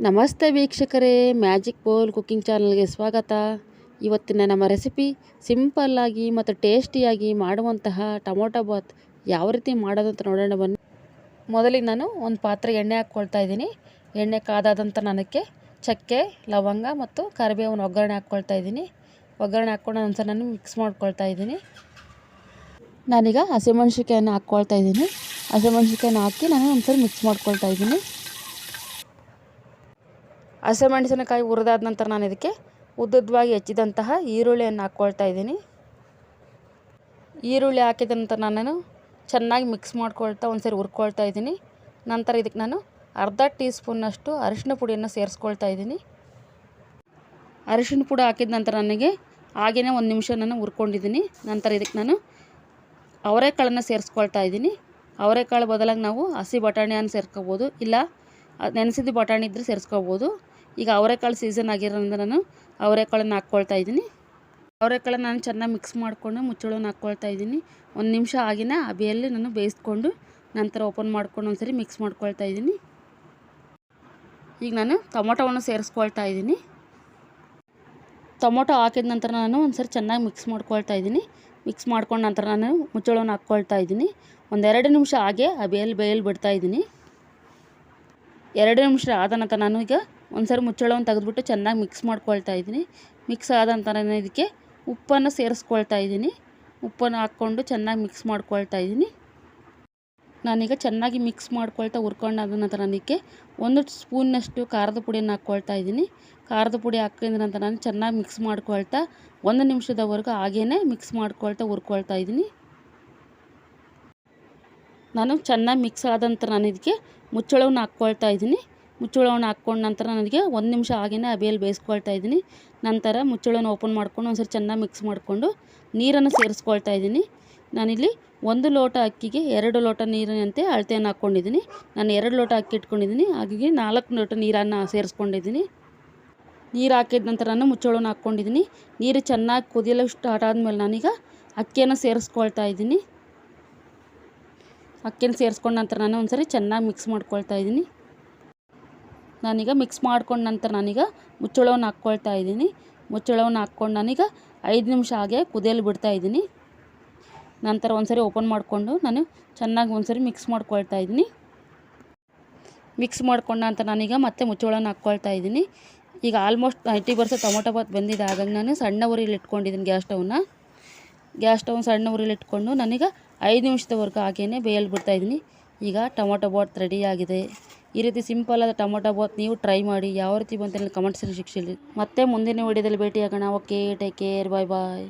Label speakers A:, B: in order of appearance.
A: ನಮಸ್ತೆ ವೀಕ್ಷಕರೇ, magic bowl cooking ಚಾನಲ್ಗೆ ಸ್ವಾಗತ. ಇವತ್ತಿನ ನಮ್ಮ ರೆಸಿಪಿ ಸಿಂಪಲ್ಲಾಗಿ ಮತ್ತು ಟೇಸ್ಟಿಯಾಗಿ ಮಾಡುವಂತಹ ಟೊಮೊಟೊ ಬಾತ್ ಯಾವ ರೀತಿ ಮಾಡೋದು ಅಂತ ನೋಡೋಣ ಬನ್ನಿ. ಮೊದಲಿಗೆ ನಾನು ಒಂದು ಪಾತ್ರೆಗೆ ಎಣ್ಣೆ ಹಾಕ್ಕೊಳ್ತಾ ಇದ್ದೀನಿ. ಎಣ್ಣೆ ಕಾದಾದಂಥ ನನಗೆ ಚಕ್ಕೆ, ಲವಂಗ ಮತ್ತು ಕರಿಬೇವಿನ ಒಗ್ಗರಣೆ ಹಾಕ್ಕೊಳ್ತಾ ಇದ್ದೀನಿ. ಒಗ್ಗರಣೆ ಹಾಕ್ಕೊಂಡು ಒಂದ್ಸಲ ನಾನು ಮಿಕ್ಸ್ ಮಾಡ್ಕೊಳ್ತಾ ಇದ್ದೀನಿ. ನಾನೀಗ ಹಸಿಮೆಣ್ಸಿಕಾಯನ್ನು ಹಾಕ್ಕೊಳ್ತಾ ಇದ್ದೀನಿ. ಹಸಿಮೆಣ್ಸಿಕಾಯನ್ನು ಹಾಕಿ ನಾನು ಒಂದ್ಸಲ ಮಿಕ್ಸ್ ಮಾಡ್ಕೊಳ್ತಾ ಇದ್ದೀನಿ. ಹಸಿಮೆಣಸಿನಕಾಯಿ ಹುರಿದಾದ ನಂತರ ನಾನು ಇದಕ್ಕೆ ಉದ್ದುದ್ದವಾಗಿ ಹೆಚ್ಚಿದಂತಹ ಈರುಳ್ಳಿಯನ್ನು ಹಾಕ್ಕೊಳ್ತಾ ಇದ್ದೀನಿ. ಈರುಳ್ಳಿ ಹಾಕಿದ ನಂತರ ನಾನು ಚೆನ್ನಾಗಿ ಮಿಕ್ಸ್ ಮಾಡ್ಕೊಳ್ತಾ ಒಂದ್ಸರಿ ಹುರ್ಕೊಳ್ತಾ ಇದ್ದೀನಿ. ನಂತರ ಇದಕ್ಕೆ ನಾನು ಅರ್ಧ ಟೀ ಸ್ಪೂನ್ನಷ್ಟು ಅರಿಶಿನ ಪುಡಿಯನ್ನು ಸೇರಿಸ್ಕೊಳ್ತಾ ಇದ್ದೀನಿ. ಅರಿಶಿನ ಪುಡಿ ಹಾಕಿದ ನಂತರ ನನಗೆ ಹಾಗೆಯೇ ಒಂದು ನಿಮಿಷ ನಾನು ಹುರ್ಕೊಂಡಿದ್ದೀನಿ. ನಂತರ ಇದಕ್ಕೆ ನಾನು ಅವರೆಕಾಳನ್ನು ಸೇರಿಸ್ಕೊಳ್ತಾ ಇದ್ದೀನಿ. ಅವರೆಕಾಳು ಬದಲಾಗಿ ನಾವು ಹಸಿ ಬಟಾಣಿಯನ್ನು ಸೇರ್ಕೋಬೋದು, ಇಲ್ಲ ನೆನೆಸಿದ ಬಟಾಣಿ ಇದ್ದರೆ ಸೇರಿಸ್ಕೋಬೋದು. ಈಗ ಅವರೆಕಾಳು ಸೀಸನ್ ಆಗಿರೋದ್ರಿಂದ ನಾನು ಅವರೆಕಾಳನ್ನು ಹಾಕ್ಕೊಳ್ತಾ ಇದ್ದೀನಿ. ಅವರೆಕಾಳನ್ನು ನಾನು ಚೆನ್ನಾಗಿ ಮಿಕ್ಸ್ ಮಾಡಿಕೊಂಡು ಮುಚ್ಚಳವನ್ನು ಹಾಕ್ಕೊಳ್ತಾ ಇದ್ದೀನಿ. ಒಂದು ನಿಮಿಷ ಆಗಿನ ಹಬೆಯಲ್ಲಿ ನಾನು ಬೇಯಿಸ್ಕೊಂಡು ನಂತರ ಓಪನ್ ಮಾಡ್ಕೊಂಡು ಒಂದ್ಸರಿ ಮಿಕ್ಸ್ ಮಾಡ್ಕೊಳ್ತಾ ಇದ್ದೀನಿ. ಈಗ ನಾನು ಟೊಮೊಟೊವನ್ನು ಸೇರಿಸ್ಕೊಳ್ತಾ ಇದ್ದೀನಿ. ಟೊಮೊಟೊ ಹಾಕಿದ ನಂತರ ನಾನು ಒಂದ್ಸರಿ ಚೆನ್ನಾಗಿ ಮಿಕ್ಸ್ ಮಾಡ್ಕೊಳ್ತಾ ಇದ್ದೀನಿ. ಮಿಕ್ಸ್ ಮಾಡ್ಕೊಂಡು ನಂತರ ನಾನು ಮುಚ್ಚಳವನ್ನು ಹಾಕ್ಕೊಳ್ತಾ ಇದ್ದೀನಿ. ಒಂದೆರಡು ನಿಮಿಷ ಹಾಗೆ ಬೇಯಲ್ಲಿ ಬಿಡ್ತಾ ಇದ್ದೀನಿ. 2 ನಿಮಿಷ ಆದ ನಂತರ ನಾನು ಈಗ ಒಂದ್ಸರಿ ಮುಚ್ಚಳವನ್ನು ತೆಗೆದುಬಿಟ್ಟು ಚೆನ್ನಾಗಿ ಮಿಕ್ಸ್ ಮಾಡ್ಕೊಳ್ತಾ ಇದ್ದೀನಿ. ಮಿಕ್ಸ್ ಆದ ನಂತರ ನಾನು ಇದಕ್ಕೆ ಉಪ್ಪನ್ನು ಸೇರಿಸ್ಕೊಳ್ತಾ ಇದ್ದೀನಿ. ಉಪ್ಪನ್ನು ಹಾಕ್ಕೊಂಡು ಚೆನ್ನಾಗಿ ಮಿಕ್ಸ್ ಮಾಡ್ಕೊಳ್ತಾ ಇದ್ದೀನಿ. ನಾನೀಗ ಚೆನ್ನಾಗಿ ಮಿಕ್ಸ್ ಮಾಡ್ಕೊಳ್ತಾ ಹುರ್ಕೊಂಡಾದ ನಂತರ ನನಗೆ 1 ಸ್ಪೂನ್ನಷ್ಟು ಖಾರದ ಪುಡಿಯನ್ನು ಹಾಕ್ಕೊಳ್ತಾ ಇದ್ದೀನಿ. ಖಾರದ ಪುಡಿ ಹಾಕಿದ ನಂತರ ನಾನು ಚೆನ್ನಾಗಿ ಮಿಕ್ಸ್ ಮಾಡ್ಕೊಳ್ತಾ 1 ನಿಮಿಷದವರೆಗೂ ಹಾಗೇ ಮಿಕ್ಸ್ ಮಾಡ್ಕೊಳ್ತಾ ಹುರ್ಕೊಳ್ತಾ ಇದ್ದೀನಿ. ನಾನು ಚೆನ್ನಾಗಿ ಮಿಕ್ಸ್ ಆದ ನಂತರ ನಾನು ಇದಕ್ಕೆ ಮುಚ್ಚಳವನ್ನು ಹಾಕ್ಕೊಳ್ತಾ ಇದ್ದೀನಿ. ಮುಚ್ಚಳವನ್ನು ಹಾಕ್ಕೊಂಡ ನಂತರ ನನಗೆ 1 ನಿಮಿಷ ಹಾಗೇ ಹಬೆಯಲ್ಲಿ ಬೇಯಿಸ್ಕೊಳ್ತಾ ಇದ್ದೀನಿ. ನಂತರ ಮುಚ್ಚಳವನ್ನು ಓಪನ್ ಮಾಡ್ಕೊಂಡು ಒಂದ್ಸರಿ ಚೆನ್ನಾಗಿ ಮಿಕ್ಸ್ ಮಾಡಿಕೊಂಡು ನೀರನ್ನು ಸೇರಿಸ್ಕೊಳ್ತಾ ಇದ್ದೀನಿ. ನಾನಿಲ್ಲಿ 1 ಲೋಟ ಅಕ್ಕಿಗೆ 2 ಲೋಟ ನೀರಿನಂತೆ ಅಳತೆಯನ್ನು ಹಾಕ್ಕೊಂಡಿದ್ದೀನಿ. ನಾನು 2 ಲೋಟ ಅಕ್ಕಿ ಇಟ್ಕೊಂಡಿದ್ದೀನಿ, ಹಾಗಾಗಿ 4 ಲೋಟ ನೀರನ್ನು ಸೇರಿಸ್ಕೊಂಡಿದ್ದೀನಿ. ನೀರು ಹಾಕಿದ ನಂತರ ನಾನು ಮುಚ್ಚಳವನ್ನು ಹಾಕ್ಕೊಂಡಿದ್ದೀನಿ. ನೀರು ಚೆನ್ನಾಗಿ ಕುದಿಯಲು ಸ್ಟಾರ್ಟ್ ಆದಮೇಲೆ ನಾನೀಗ ಅಕ್ಕಿಯನ್ನು ಸೇರಿಸ್ಕೊಳ್ತಾ ಇದ್ದೀನಿ. ಅಕ್ಕಿಯನ್ನು ಸೇರಿಸ್ಕೊಂಡ ನಂತರ ನಾನು ಒಂದ್ಸರಿ ಚೆನ್ನಾಗಿ ಮಿಕ್ಸ್ ಮಾಡ್ಕೊಳ್ತಾ ಇದ್ದೀನಿ. ನಾನೀಗ ಮಿಕ್ಸ್ ಮಾಡ್ಕೊಂಡ ನಂತರ ನಾನೀಗ ಮುಚ್ಚಳವನ್ನು ಹಾಕ್ಕೊಳ್ತಾ ಇದ್ದೀನಿ. ಮುಚ್ಚಳವನ್ನು ಹಾಕ್ಕೊಂಡು ನಾನೀಗ 5 ನಿಮಿಷ ಹಾಗೆ ಕುದಿಯಲು ಬಿಡ್ತಾ ಇದ್ದೀನಿ. ನಂತರ ಒಂದ್ಸರಿ ಓಪನ್ ಮಾಡಿಕೊಂಡು ನಾನು ಚೆನ್ನಾಗಿ ಒಂದ್ಸರಿ ಮಿಕ್ಸ್ ಮಾಡ್ಕೊಳ್ತಾ ಇದ್ದೀನಿ. ಮಿಕ್ಸ್ ಮಾಡ್ಕೊಂಡ ನಂತರ ನಾನೀಗ ಮತ್ತೆ ಮುಚ್ಚಳವನ್ನು ಹಾಕ್ಕೊಳ್ತಾ ಇದ್ದೀನಿ. ಈಗ ಆಲ್ಮೋಸ್ಟ್ 90% ಟೊಮೊಟೊ ಬಾತ್ ಬೆಂದಿದೆ. ಹಾಗಾಗಿ ನಾನು ಸಣ್ಣ ಉರಿಯಲ್ಲಿ ಇಟ್ಕೊಂಡಿದ್ದೀನಿ ಗ್ಯಾಸ್ ಸ್ಟವ್ನ ಸಣ್ಣ ಉರಿಯಲ್ಲಿ ಇಟ್ಕೊಂಡು ನಾನೀಗ 5 ನಿಮಿಷದವರೆಗೂ ಹಾಗೇ ಬೇಯಲು ಬಿಡ್ತಾಯಿದ್ದೀನಿ. ಈಗ ಟೊಮೊಟೊ ಬಾತ್ ರೆಡಿಯಾಗಿದೆ. ಈ ರೀತಿ ಸಿಂಪಲ್ಲಾದ ಟೊಮೊಟೊ ಬಾತ್ ನೀವು ಟ್ರೈ ಮಾಡಿ. ಯಾವ ರೀತಿ ಬಂತ ಕಮೆಂಟ್ಸಲ್ಲಿ ಶಿಕ್ಷೆ. ಮತ್ತೆ ಮುಂದಿನ ವಿಡಿಯೋದಲ್ಲಿ ಭೇಟಿಯಾಗೋಣ. ಓಕೆ, ಟೇಕ್ ಕೇರ್, ಬಾಯ್ ಬಾಯ್.